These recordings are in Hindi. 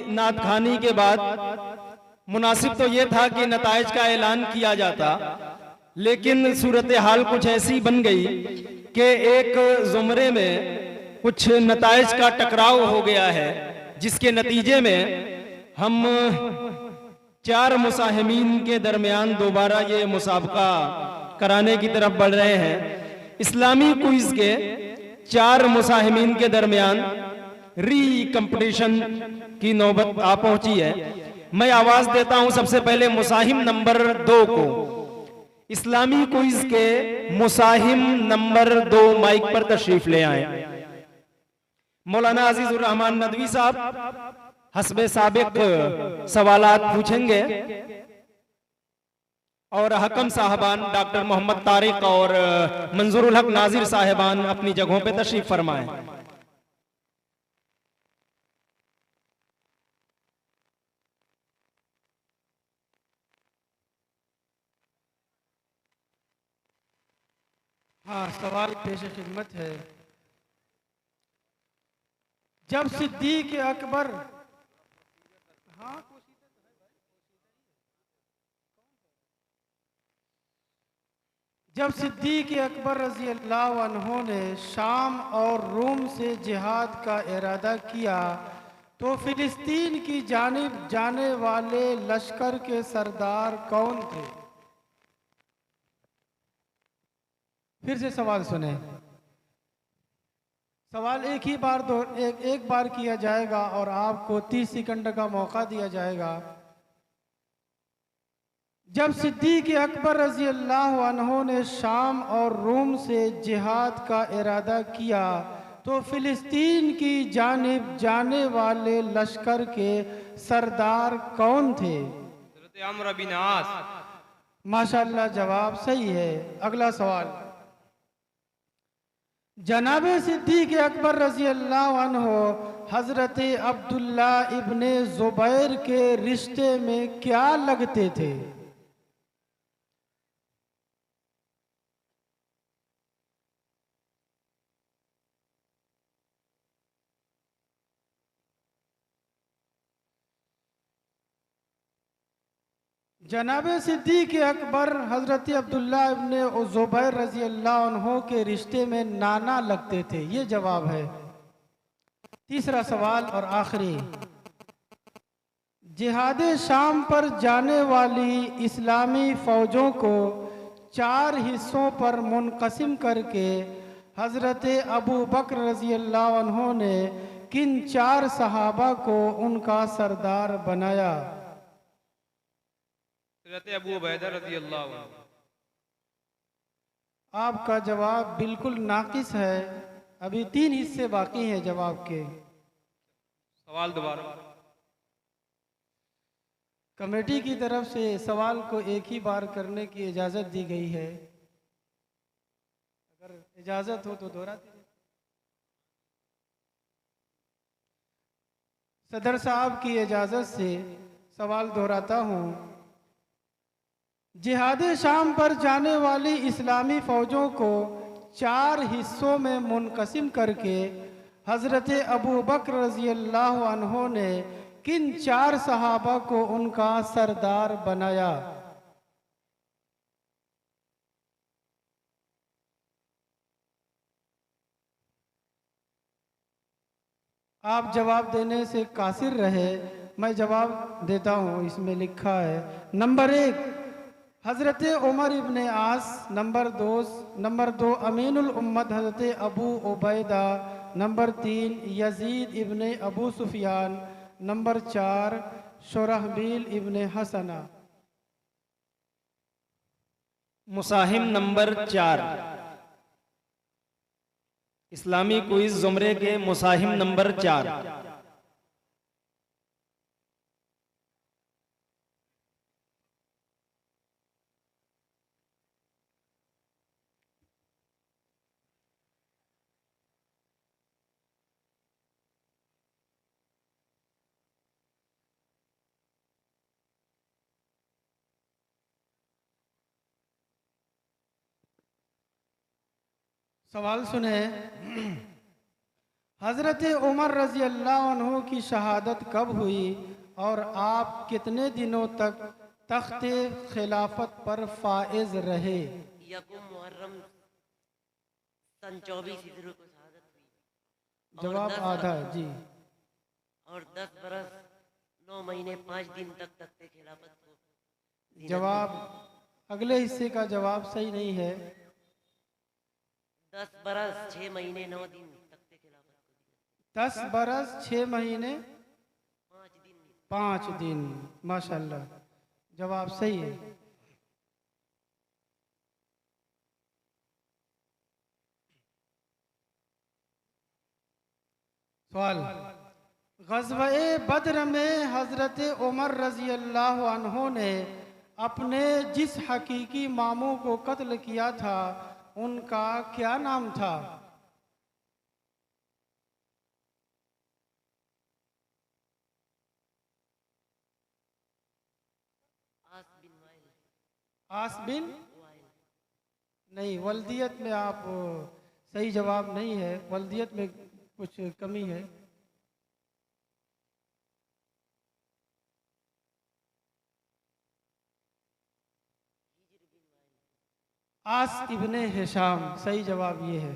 नात खानी के बाद मुनासिब तो ये था कि नताइज का ऐलान किया जाता, लेकिन सूरत हाल कुछ ऐसी बन गई कि एक जुमरे में कुछ नताइज का टकराव हो गया है, जिसके नतीजे में हम 4 मुसाहिमीन के दरमियान दोबारा ये मुसाबका कराने की तरफ बढ़ रहे हैं। इस्लामी क्विज के 4 मुसाहिमीन के दरमियान री कंपटीशन की नौबत आ पहुंची है। मैं आवाज देता हूं सबसे पहले मुसाहिम नंबर 2 को। इस्लामी क्विज के मुसाहिम नंबर 2 माइक पर तशरीफ ले आए। मौलाना अजीजुर रहमान नदवी साहब हस्बे साबिक सवालात पूछेंगे और हकम साहबान डॉक्टर मोहम्मद तारिक और मंजूरुल हक नाजिर साहिबान अपनी जगहों पर तशरीफ फरमाएं। हाँ, सवाल पेश खिदमत है। जब सिद्दीक अकबर, हाँ, जब सिद्दीक अकबर रजी अल्लाह अन्हो ने शाम और रोम से जिहाद का इरादा किया तो फिलिस्तीन की जानिब जाने वाले लश्कर के सरदार कौन थे? फिर से सवाल सुने। सवाल एक ही बार एक बार किया जाएगा और आपको 30 सेकंड का मौका दिया जाएगा। जब सिद्दीक अकबर रजी अल्लाह अन्हो ने शाम और रोम से जिहाद का इरादा किया तो फिलिस्तीन की जानिब जाने वाले लश्कर के सरदार कौन थे? अम्र बिन आस। माशाअल्लाह, जवाब सही है। अगला सवाल। जनाबे सिद्दीक अकबर रजी अल्लाह अन्हो हजरत अब्दुल्ला इब्ने जुबैर के रिश्ते में क्या लगते थे? जनाबे सिद्दीक अकबर हजरत अब्दुल्ला इब्ने जुबैर रजी अल्लाह अन्हो के रिश्ते में नाना लगते थे। ये जवाब है। तीसरा सवाल और आखिरी। जिहाद शाम पर जाने वाली इस्लामी फौजों को 4 हिस्सों पर मुनक़सिम करके हजरत अबू बकर रजी अल्लाह अन्हो ने किन 4 सहाबा को उनका सरदार बनाया? अबू उबैदा रज़ी अल्लाह अन्हु। आपका जवाब बिल्कुल नाकिस है। अभी 3 हिस्से बाकी हैं जवाब के। सवाल दोबारा। कमेटी की तरफ से सवाल को एक ही बार करने की इजाज़त दी गई है। अगर इजाज़त हो तो दोहराते हैं। सदर साहब की इजाज़त से सवाल दोहराता हूँ। जिहाद शाम पर जाने वाली इस्लामी फ़ौजों को 4 हिस्सों में मुनक़सिम करके हज़रत अबू बकर रज़ी अल्लाह अन्हो ने किन 4 सहाबा को उनका सरदार बनाया? आप जवाब देने से कासिर रहे। मैं जवाब देता हूँ। इसमें लिखा है नंबर 1 हज़रत उमर इब्ने आस, नंबर 2 अमीनुल उम्मत हज़रत अबू उबैदा, नंबर 3 यजीद इब्ने अबू सुफियान, नंबर 4 शुरहबील इब्ने हसना। मुसाहिम नंबर 4 इस्लामी क्विज जुमरे के मुसाहिम नंबर 4। सवाल सुने। हज़रत उमर रज़ी अल्लाह अन्हु की शहादत कब हुई और आप कितने दिनों तक तख्ते खिलाफत पर फाइज रहे? यकुम मुहर्रम सन 24 हिजरी को शहादत हुई जवाब आधा है जी। और 10 बरस 9 महीने 5 दिन तक तख्ते खिलाफत को जीनत जवाब अगले हिस्से का जवाब सही नहीं है। 10 बरस 6 महीने 9 दिन तख्ते खिलाफत को 10 बरस 6 महीने 5 दिन 5 दिन। माशाल्लाह, जवाब सही है। सवाल, ग़ज़वा-ए बद्र में हज़रत उमर रज़ी अल्लाह अन्हु ने अपने जिस हकीकी मामू को कत्ल किया था उनका क्या नाम था? आस बिन वाइल आस बिन वाइल नहीं, वल्दियत में आप सही जवाब नहीं है, वल्दियत में कुछ कमी है। आस इब्ने हिशाम, सही जवाब ये है।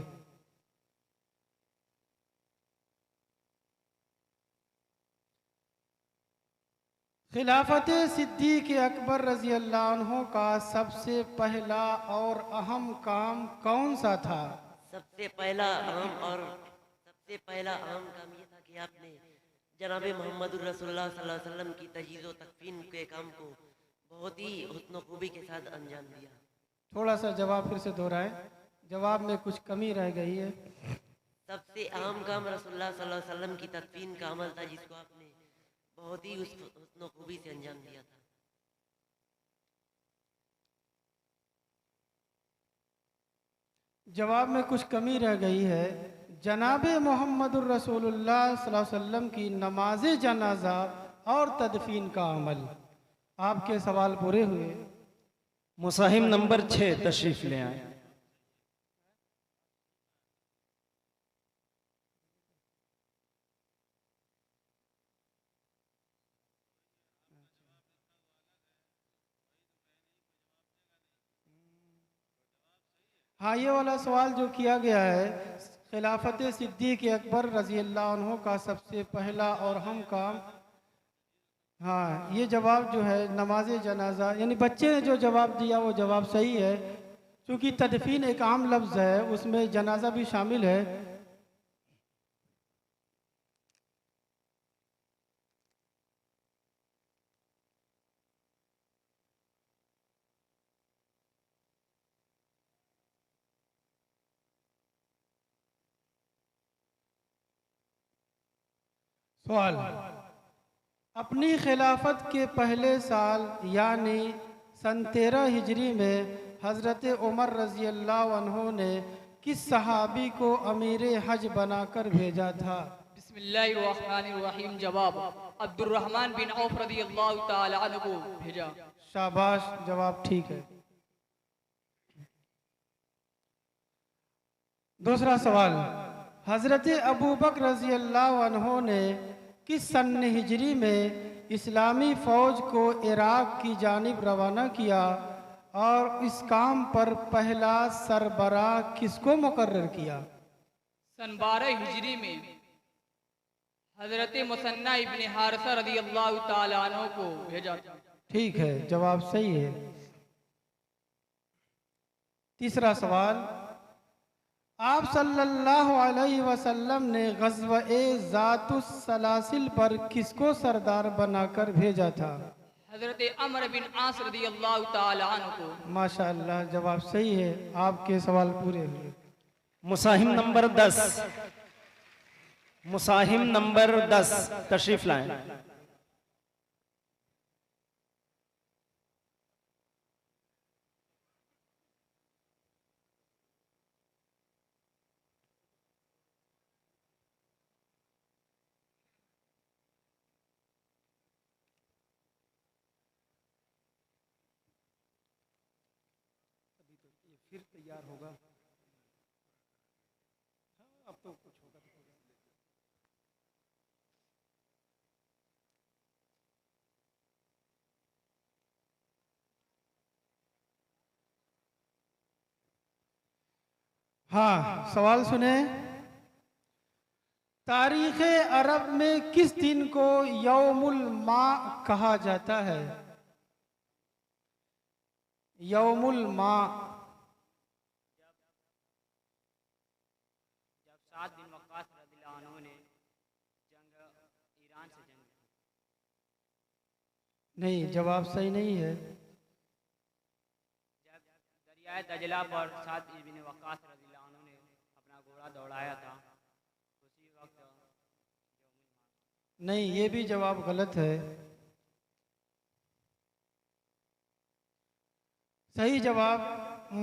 खिलाफत सिद्दीक़ अकबर रज़ी अल्लाह अन्हु का सबसे पहला और अहम काम कौन सा था? सबसे पहला अहम काम ये था कि आपने जनाब मोहम्मद रसूलुल्लाह सल्लल्लाहु अलैहि वसल्लम की तजहीज़ व तकफीन के काम को बहुत ही हुस्न खूबी के साथ अंजाम दिया। थोड़ा सा जवाब फिर से दोहराएं, जवाब में कुछ कमी रह गई है। सबसे अहम काम रसूलुल्लाह सल्लल्लाहु अलैहि वसल्लम की तदफीन का अमल था जिसको आपने बहुत ही हुस्न खूबी से अंजाम दिया था। जवाब में कुछ कमी रह गई है। जनाब मोहम्मद रसूलुल्लाह सल्लल्लाहु अलैहि वसल्लम की नमाज जनाजा और तदफीन का अमल। आपके सवाल पूरे हुए। मुसाहिम नंबर 6 तशरीफ ले आए। हाँ, ये वाला सवाल जो किया गया है, खिलाफत सिद्दीक़ अकबर रज़ी अल्लाह अन्हु का सबसे पहला और अहम काम, हाँ ये जवाब जो है नमाज जनाजा, यानी बच्चे ने जो जवाब दिया वो जवाब सही है। क्योंकि तदफीन एक आम लफ्ज़ है, उसमें जनाजा भी शामिल है। सवाल, अपनी खिलाफत के पहले साल यानी सन 13 हिजरी में हज़रत उमर रज़ी अल्लाह अन्हु ने किस सहाबी को अमीर हज बनाकर भेजा था? बिस्मिल्लाहिर्रहमानिर्रहीम। जवाब अब्दुर्रहमान बिन औफ रज़ियल्लाहु ताला अन्हु को भेजा। शाबाश, जवाब ठीक है। दूसरा सवाल, हज़रत अबू बकर रज़ी अल्लाह अन्हु ने किस सन हिजरी में इस्लामी फ़ौज को इराक़ की जानिब रवाना किया और इस काम पर पहला सरबराह किसको मुकर्रर किया? सन 12 हिजरी में हजरत मुसन्ना इब्ने हारिसा रज़ियल्लाहु ताला अन्हु को भेजा था। ठीक है, जवाब सही है। तीसरा सवाल, आप सल्लल्लाहु अलैहि वसल्लम ने ग़ज़वा-ए ज़ातुस सलासिल पर किसको सरदार बनाकर भेजा था? हजरत अमर बिन आस रज़ियल्लाहु ताला अन्हु को। माशाअल्लाह, जवाब सही है। आपके सवाल पूरे हुए। मुसाहिम नंबर 10, मुसाहिम नंबर 10 तशरीफ लाएं। फिर तैयार होगा। हाँ, अब तो कुछ होगा। हाँ, सवाल सुने। तारीख अरब में किस दिन को यौमुल मा कहा जाता है? यौमुल मा। जब 7 दिन वक़ास रज़ियल्लाहु अन्हु ने ईरान से जंग की। नहीं, जवाब सही नहीं है। जब दरियाए दजला पर 7 इब्न वक़ास रज़ियल्लाहु अन्हु ने अपना घोड़ा दौड़ाया था, उसी वक्त नहीं, ये भी जवाब गलत है। सही जवाब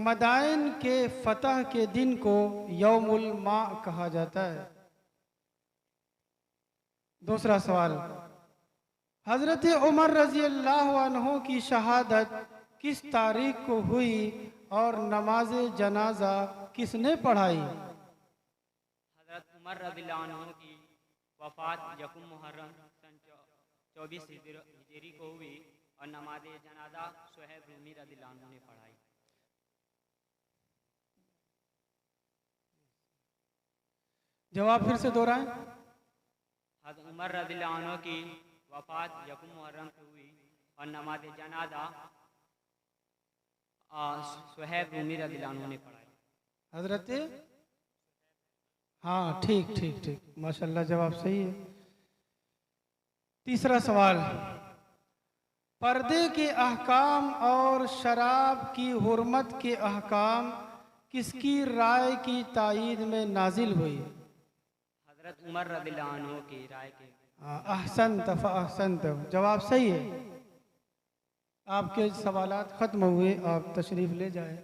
मदाइन के फतह के दिन को यौमुल मा कहा जाता है। दूसरा सवाल, हजरत उमर रजी अल्लाह अन्हु की शहादत किस तारीख को हुई और नमाज जनाजा किसने पढ़ाई? हज़रत उमर रज़ियल्लाहु अन्हु की वफ़ात यकुम मुहर्रम सन 24 हिजरी को हुई और नमाज जनाजा सुहैब रूमी रज़ियल्लाहु अन्हु ने पढ़ाई। जवाब फिर से दोहराएं। हज़रत उमर रज़ियल्लाहु अन्हु की वफ़ात यकुम मुहर्रम को हुई और नमाज जनाजा सुहैब रूमी रज़ियल्लाहु अन्हु ने पढ़ाई। हजरत, हाँ, ठीक ठीक ठीक, माशाल्लाह, जवाब सही है। तीसरा सवाल, पर्दे के अहकाम और शराब की हुर्मत के अहकाम किसकी राय की तायीद में नाजिल हुई? हज़रत उमर रज़ियल्लाहु अन्हु की राय के। अहसनत फअहसनत, जवाब सही है। आपके सवालात ख़त्म हुए, आप तशरीफ़ ले जाएं।